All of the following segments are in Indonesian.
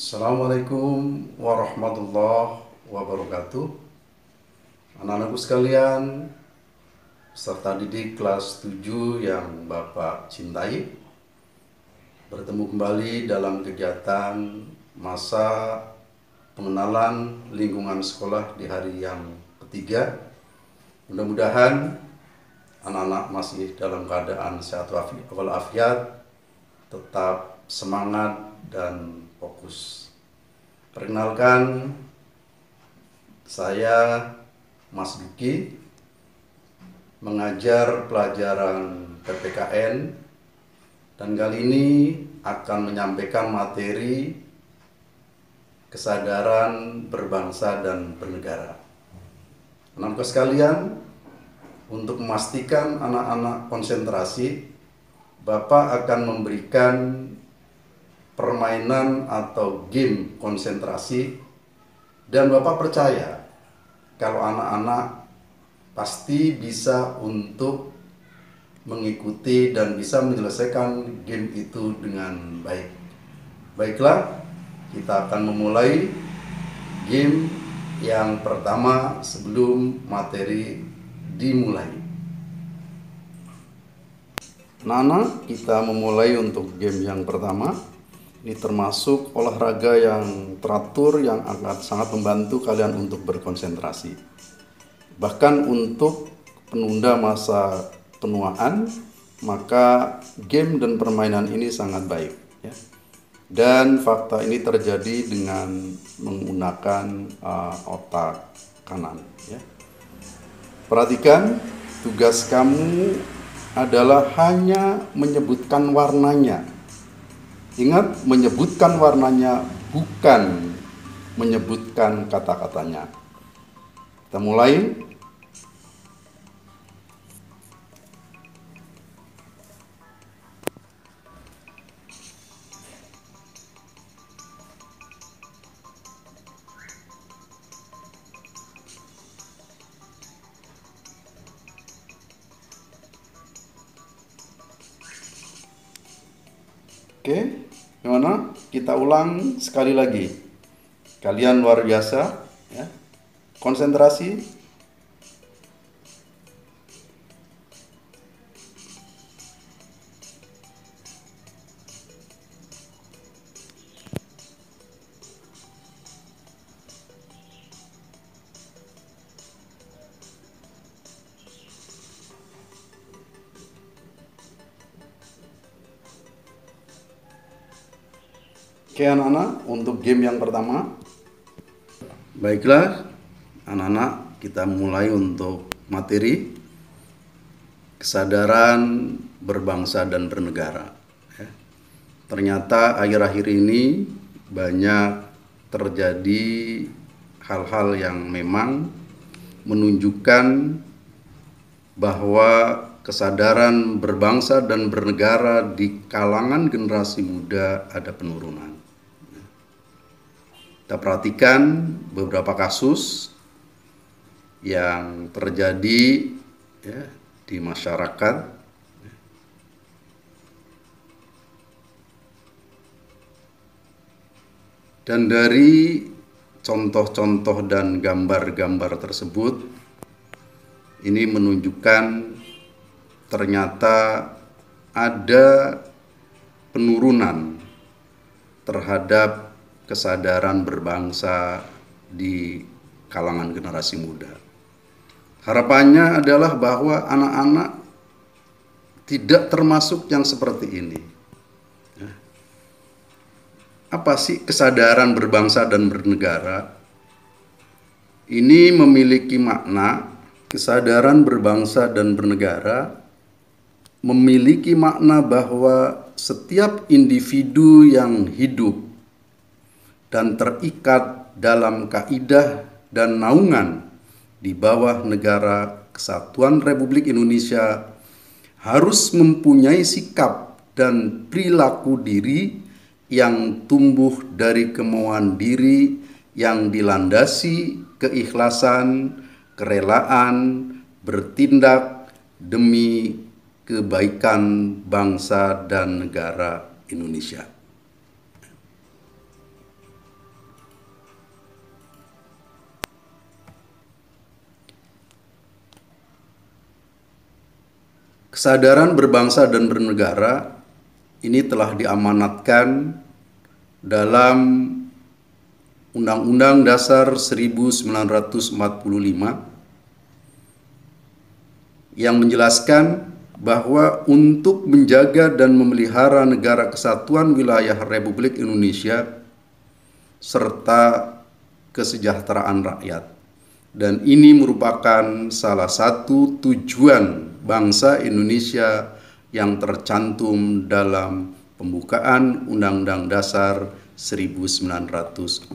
Assalamualaikum warahmatullahi wabarakatuh. Anak-anakku sekalian, peserta didik kelas 7 yang Bapak cintai, bertemu kembali dalam kegiatan masa pengenalan lingkungan sekolah di hari yang ketiga. Mudah-mudahan anak-anak masih dalam keadaan sehat walafiat, tetap semangat dan fokus. Perkenalkan, saya Mas Duki, mengajar pelajaran PPKN, dan kali ini akan menyampaikan materi kesadaran berbangsa dan bernegara. Anak-anak sekalian, untuk memastikan anak-anak konsentrasi, Bapak akan memberikan permainan atau game konsentrasi, dan Bapak percaya kalau anak-anak pasti bisa untuk mengikuti dan bisa menyelesaikan game itu dengan baik. Baiklah, kita akan memulai game yang pertama sebelum materi dimulai. Nana, kita memulai untuk game yang pertama. Ini termasuk olahraga yang teratur yang akan sangat membantu kalian untuk berkonsentrasi. Bahkan untuk penunda masa penuaan, maka game dan permainan ini sangat baik, ya. Dan fakta ini terjadi dengan menggunakan otak kanan, ya. Perhatikan, tugas kamu adalah hanya menyebutkan warnanya. Ingat, menyebutkan warnanya, bukan menyebutkan kata-katanya. Kita mulai. Oke, gimana? Kita ulang sekali lagi. Kalian luar biasa, ya. Konsentrasi. Oke anak-anak, untuk game yang pertama. Baiklah anak-anak, kita mulai untuk materi kesadaran berbangsa dan bernegara, ya. Ternyata akhir-akhir ini banyak terjadi hal-hal yang memang menunjukkan bahwa kesadaran berbangsa dan bernegara di kalangan generasi muda ada penurunan. Kita perhatikan beberapa kasus yang terjadi, ya, di masyarakat. Dan dari contoh-contoh dan gambar-gambar tersebut, ini menunjukkan ternyata ada penurunan terhadap kesadaran berbangsa di kalangan generasi muda. Harapannya adalah bahwa anak-anak tidak termasuk yang seperti ini. Apa sih kesadaran berbangsa dan bernegara? Ini memiliki makna, kesadaran berbangsa dan bernegara memiliki makna bahwa setiap individu yang hidup dan terikat dalam kaidah dan naungan di bawah negara Kesatuan Republik Indonesia harus mempunyai sikap dan perilaku diri yang tumbuh dari kemauan diri yang dilandasi keikhlasan, kerelaan, bertindak demi kebaikan bangsa dan negara Indonesia. Kesadaran berbangsa dan bernegara ini telah diamanatkan dalam Undang-Undang Dasar 1945 yang menjelaskan bahwa untuk menjaga dan memelihara negara kesatuan wilayah Republik Indonesia serta kesejahteraan rakyat. Dan ini merupakan salah satu tujuan bangsa Indonesia yang tercantum dalam pembukaan Undang-Undang Dasar 1945.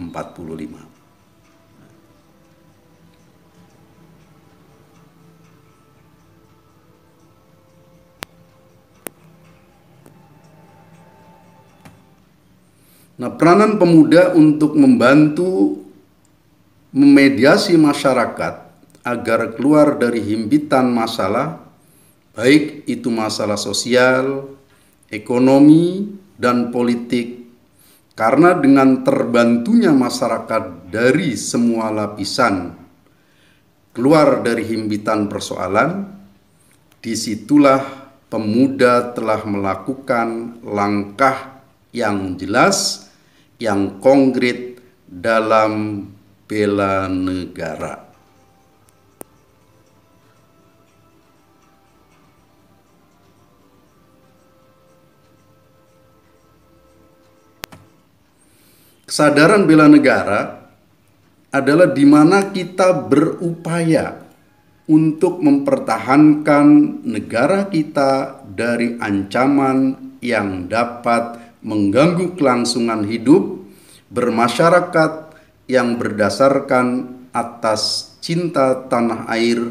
Nah, peranan pemuda untuk membantu memediasi masyarakat agar keluar dari himpitan masalah, baik itu masalah sosial, ekonomi, dan politik, karena dengan terbantunya masyarakat dari semua lapisan keluar dari himpitan persoalan, disitulah pemuda telah melakukan langkah yang jelas, yang konkret dalam bela negara. Kesadaran bela negara adalah di mana kita berupaya untuk mempertahankan negara kita dari ancaman yang dapat mengganggu kelangsungan hidup bermasyarakat yang berdasarkan atas cinta tanah air.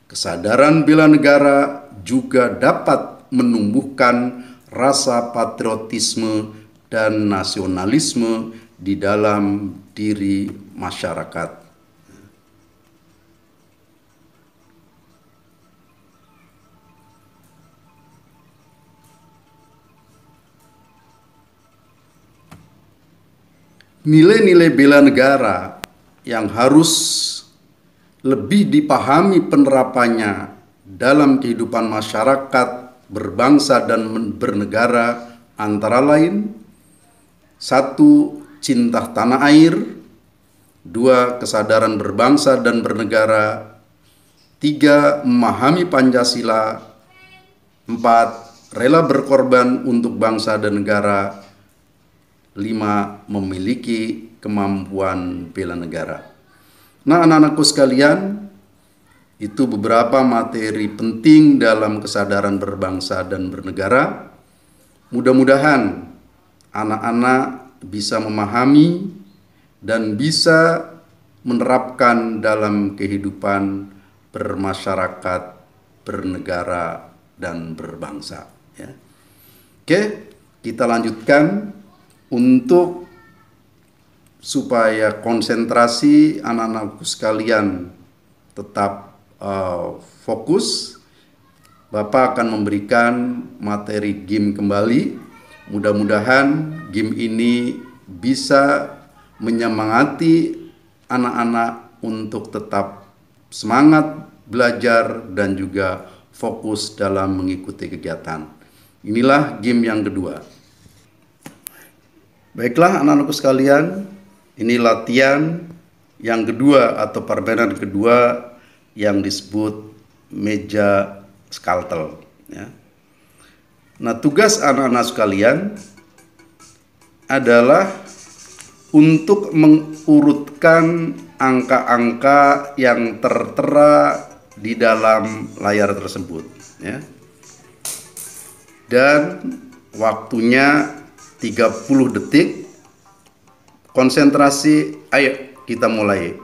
Kesadaran bela negara juga dapat menumbuhkan rasa patriotisme dan nasionalisme di dalam diri masyarakat. Nilai-nilai bela negara yang harus lebih dipahami penerapannya dalam kehidupan masyarakat berbangsa dan bernegara antara lain: 1. Cinta tanah air. 2. Kesadaran berbangsa dan bernegara. 3. Memahami Pancasila. 4. Rela berkorban untuk bangsa dan negara. 5. Memiliki kemampuan bela negara. Nah, anak-anakku sekalian, itu beberapa materi penting dalam kesadaran berbangsa dan bernegara. Mudah-mudahan anak-anak bisa memahami dan bisa menerapkan dalam kehidupan bermasyarakat, bernegara, dan berbangsa. Ya. Oke, kita lanjutkan. Untuk supaya konsentrasi anak-anakku sekalian tetap fokus, Bapak akan memberikan materi game kembali. Mudah-mudahan game ini bisa menyemangati anak-anak untuk tetap semangat belajar dan juga fokus dalam mengikuti kegiatan. Inilah game yang kedua. Baiklah anak-anakku sekalian, ini latihan yang kedua atau permainan kedua yang disebut meja skaltel. Ya. Nah, tugas anak-anak sekalian adalah untuk mengurutkan angka-angka yang tertera di dalam layar tersebut. Ya. Dan waktunya 30 detik. Konsentrasi, ayo kita mulai.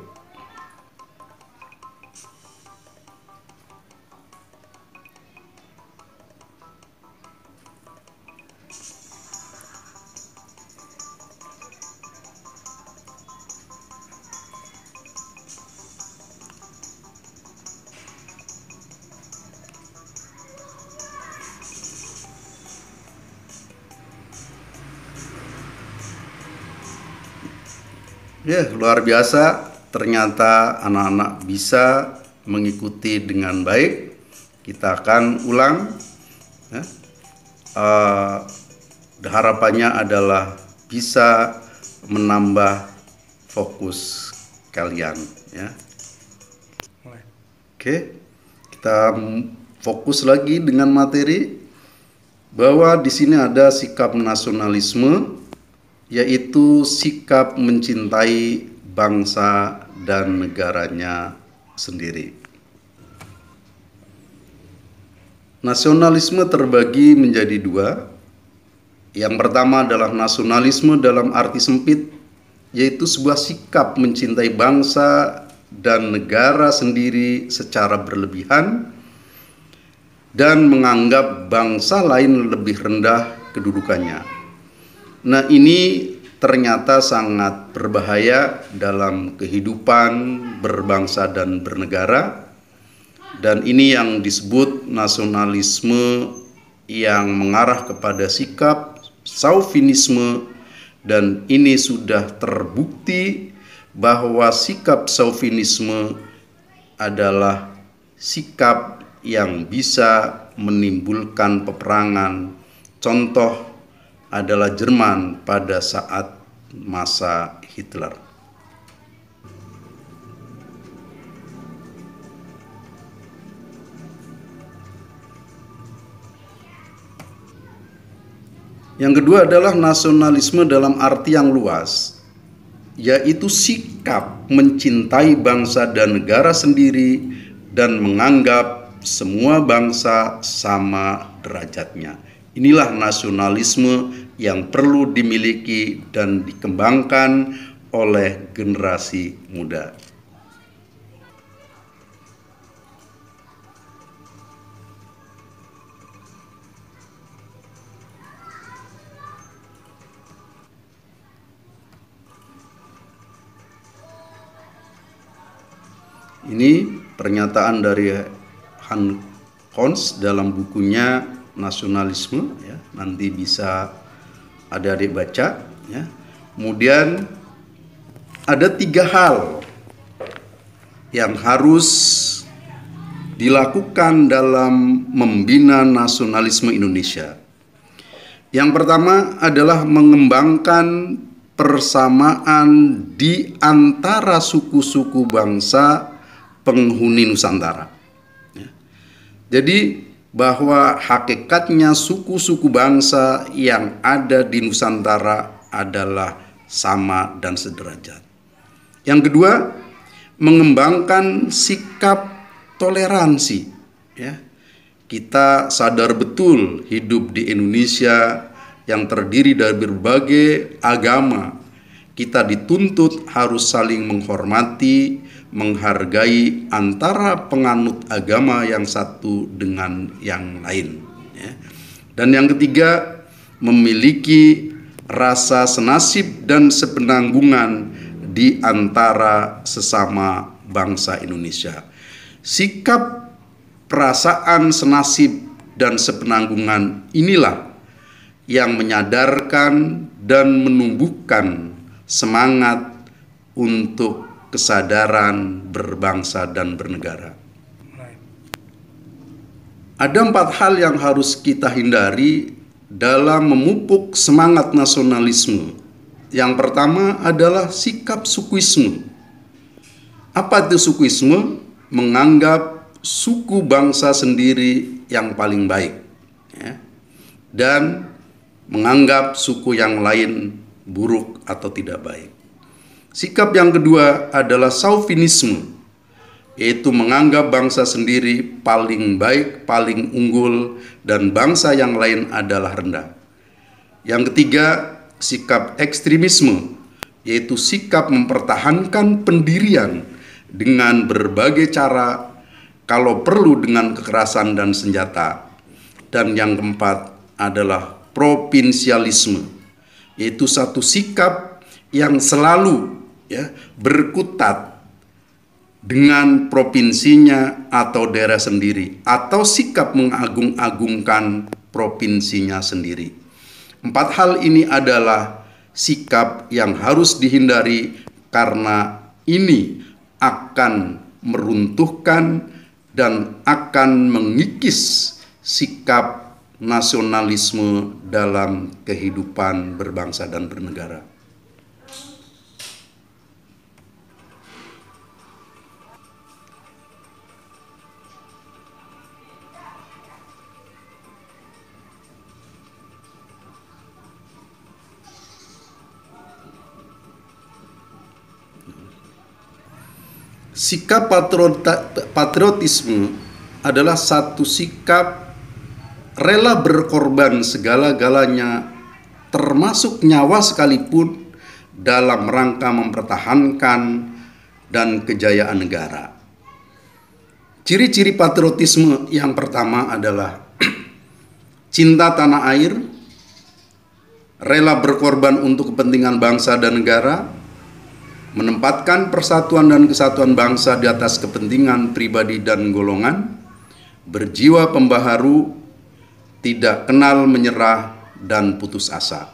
Ya, luar biasa. Ternyata anak-anak bisa mengikuti dengan baik. Kita akan ulang. ya. Harapannya adalah bisa menambah fokus kalian, ya. Oke, kita fokus lagi dengan materi bahwa di sini ada sikap nasionalisme, yaitu sikap mencintai bangsa dan negaranya sendiri. Nasionalisme terbagi menjadi dua. Yang pertama adalah nasionalisme dalam arti sempit, yaitu sebuah sikap mencintai bangsa dan negara sendiri secara berlebihan dan menganggap bangsa lain lebih rendah kedudukannya. Nah, ini ternyata sangat berbahaya dalam kehidupan berbangsa dan bernegara. Dan ini yang disebut nasionalisme yang mengarah kepada sikap chauvinisme, dan ini sudah terbukti bahwa sikap chauvinisme adalah sikap yang bisa menimbulkan peperangan. Contoh adalah Jerman pada saat masa Hitler. Yang kedua adalah nasionalisme dalam arti yang luas, yaitu sikap mencintai bangsa dan negara sendiri dan menganggap semua bangsa sama derajatnya. Inilah nasionalisme yang perlu dimiliki dan dikembangkan oleh generasi muda. Ini pernyataan dari Han Kons dalam bukunya Nasionalisme, ya, nanti bisa adik-adik baca, ya. Kemudian ada 3 hal yang harus dilakukan dalam membina nasionalisme Indonesia. Yang pertama adalah mengembangkan persamaan di antara suku-suku bangsa penghuni Nusantara. Jadi bahwa hakikatnya suku-suku bangsa yang ada di Nusantara adalah sama dan sederajat. Yang kedua, mengembangkan sikap toleransi. Ya. Kita sadar betul hidup di Indonesia yang terdiri dari berbagai agama. Kita dituntut harus saling menghormati, menghargai antara penganut agama yang satu dengan yang lain, ya. Dan yang ketiga, memiliki rasa senasib dan sepenanggungan di antara sesama bangsa Indonesia. Sikap perasaan senasib dan sepenanggungan inilah yang menyadarkan dan menumbuhkan semangat untuk kesadaran berbangsa dan bernegara. Ada 4 hal yang harus kita hindari dalam memupuk semangat nasionalisme. Yang pertama adalah sikap sukuisme. Apa itu sukuisme? Menganggap suku bangsa sendiri yang paling baik, ya, dan menganggap suku yang lain buruk atau tidak baik. Sikap yang kedua adalah chauvinisme, yaitu menganggap bangsa sendiri paling baik, paling unggul, dan bangsa yang lain adalah rendah. Yang ketiga, sikap ekstremisme, yaitu sikap mempertahankan pendirian dengan berbagai cara, kalau perlu dengan kekerasan dan senjata. Dan yang keempat adalah provinsialisme, yaitu satu sikap yang selalu, ya, berkutat dengan provinsinya atau daerah sendiri, atau sikap mengagung-agungkan provinsinya sendiri. 4 hal ini adalah sikap yang harus dihindari karena ini akan meruntuhkan dan akan mengikis sikap nasionalisme dalam kehidupan berbangsa dan bernegara. Sikap patriotisme adalah satu sikap rela berkorban segala-galanya, termasuk nyawa sekalipun, dalam rangka mempertahankan dan kejayaan negara. Ciri-ciri patriotisme yang pertama adalah cinta tanah air, rela berkorban untuk kepentingan bangsa dan negara, menempatkan persatuan dan kesatuan bangsa di atas kepentingan pribadi dan golongan, berjiwa pembaharu, tidak kenal menyerah dan putus asa.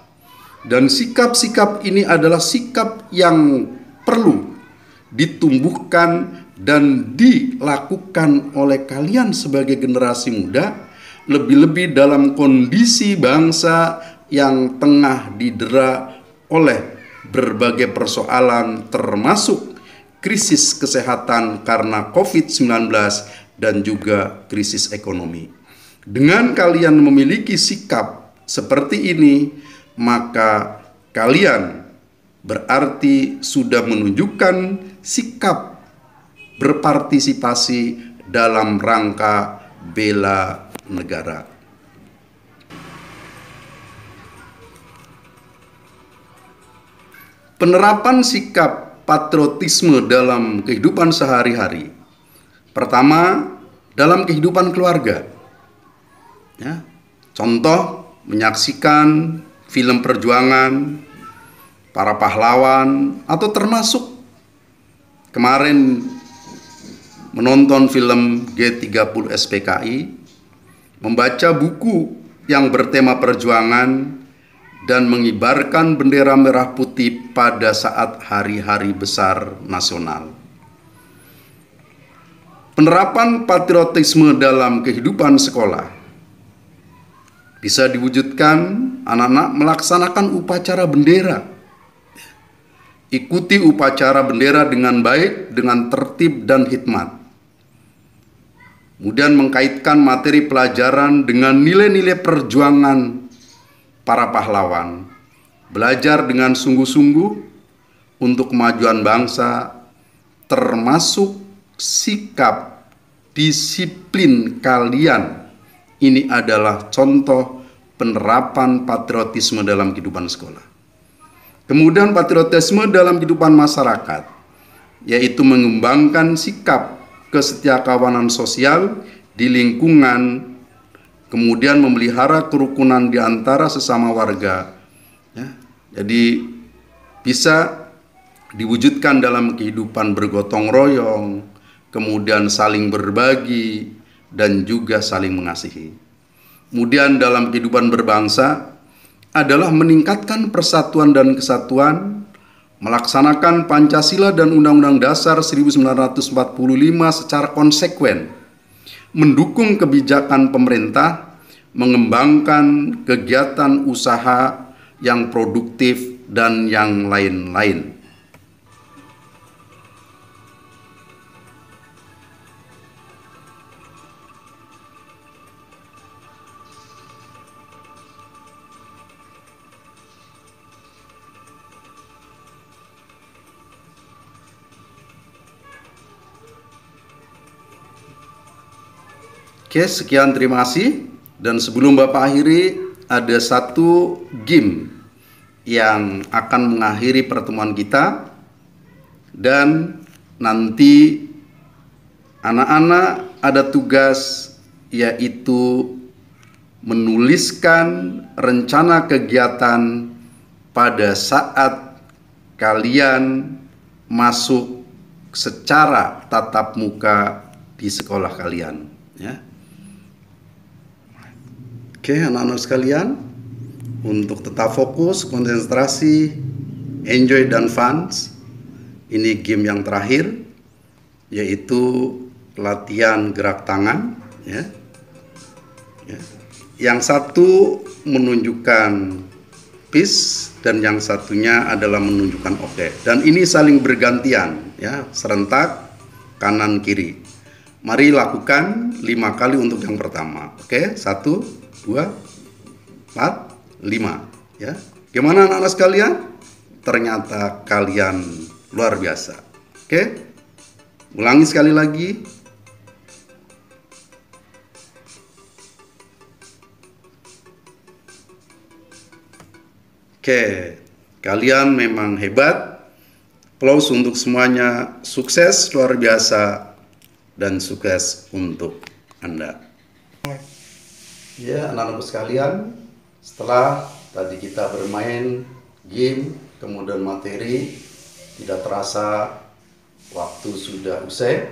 Dan sikap-sikap ini adalah sikap yang perlu ditumbuhkan dan dilakukan oleh kalian sebagai generasi muda, lebih-lebih dalam kondisi bangsa yang tengah didera oleh berbagai persoalan, termasuk krisis kesehatan karena COVID-19 dan juga krisis ekonomi. Dengan kalian memiliki sikap seperti ini, maka kalian berarti sudah menunjukkan sikap berpartisipasi dalam rangka bela negara. Penerapan sikap patriotisme dalam kehidupan sehari-hari. Pertama, dalam kehidupan keluarga. Ya, contoh, menyaksikan film perjuangan, para pahlawan, atau termasuk kemarin menonton film G30 SPKI, membaca buku yang bertema perjuangan, dan mengibarkan bendera merah putih pada saat hari-hari besar nasional. Penerapan patriotisme dalam kehidupan sekolah bisa diwujudkan anak-anak melaksanakan upacara bendera. Ikuti upacara bendera dengan baik, dengan tertib dan hikmat. Kemudian mengkaitkan materi pelajaran dengan nilai-nilai perjuangan para pahlawan, belajar dengan sungguh-sungguh untuk kemajuan bangsa, termasuk sikap disiplin kalian. Ini adalah contoh penerapan patriotisme dalam kehidupan sekolah. Kemudian patriotisme dalam kehidupan masyarakat, yaitu mengembangkan sikap kesetiakawanan sosial di lingkungan, kemudian memelihara kerukunan di antara sesama warga. Ya, jadi bisa diwujudkan dalam kehidupan bergotong royong, kemudian saling berbagi, dan juga saling mengasihi. Kemudian dalam kehidupan berbangsa adalah meningkatkan persatuan dan kesatuan, melaksanakan Pancasila dan Undang-Undang Dasar 1945 secara konsekuen, mendukung kebijakan pemerintah, mengembangkan kegiatan usaha yang produktif, dan yang lain-lain. Oke, sekian, terima kasih. Dan sebelum Bapak akhiri, ada satu game yang akan mengakhiri pertemuan kita. Dan nanti anak-anak ada tugas, yaitu menuliskan rencana kegiatan pada saat kalian masuk secara tatap muka di sekolah kalian. Ya. Oke, anak-anak sekalian, untuk tetap fokus, konsentrasi, enjoy dan fun, ini game yang terakhir, yaitu latihan gerak tangan. Ya. Ya. Yang satu menunjukkan peace dan yang satunya adalah menunjukkan oke. Dan ini saling bergantian ya, serentak kanan kiri. Mari lakukan 5 kali untuk yang pertama. Oke, 1, 2, 4, 5 ya. Gimana anak-anak sekalian? Ternyata kalian luar biasa. Oke. Ulangi sekali lagi. Oke, kalian memang hebat. Aplaus untuk semuanya. Sukses luar biasa dan sukses untuk Anda. Ya, anak-anak sekalian, setelah tadi kita bermain game, kemudian materi, tidak terasa waktu sudah usai.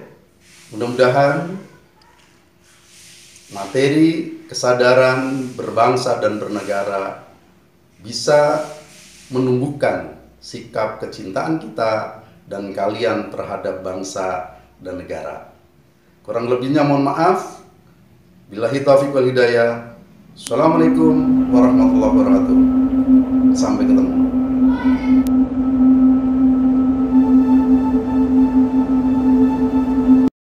Mudah-mudahan materi kesadaran berbangsa dan bernegara bisa menumbuhkan sikap kecintaan kita dan kalian terhadap bangsa dan negara. Kurang lebihnya mohon maaf. Billahi taufiq wal hidayah. Assalamualaikum warahmatullahi wabarakatuh. Sampai ketemu.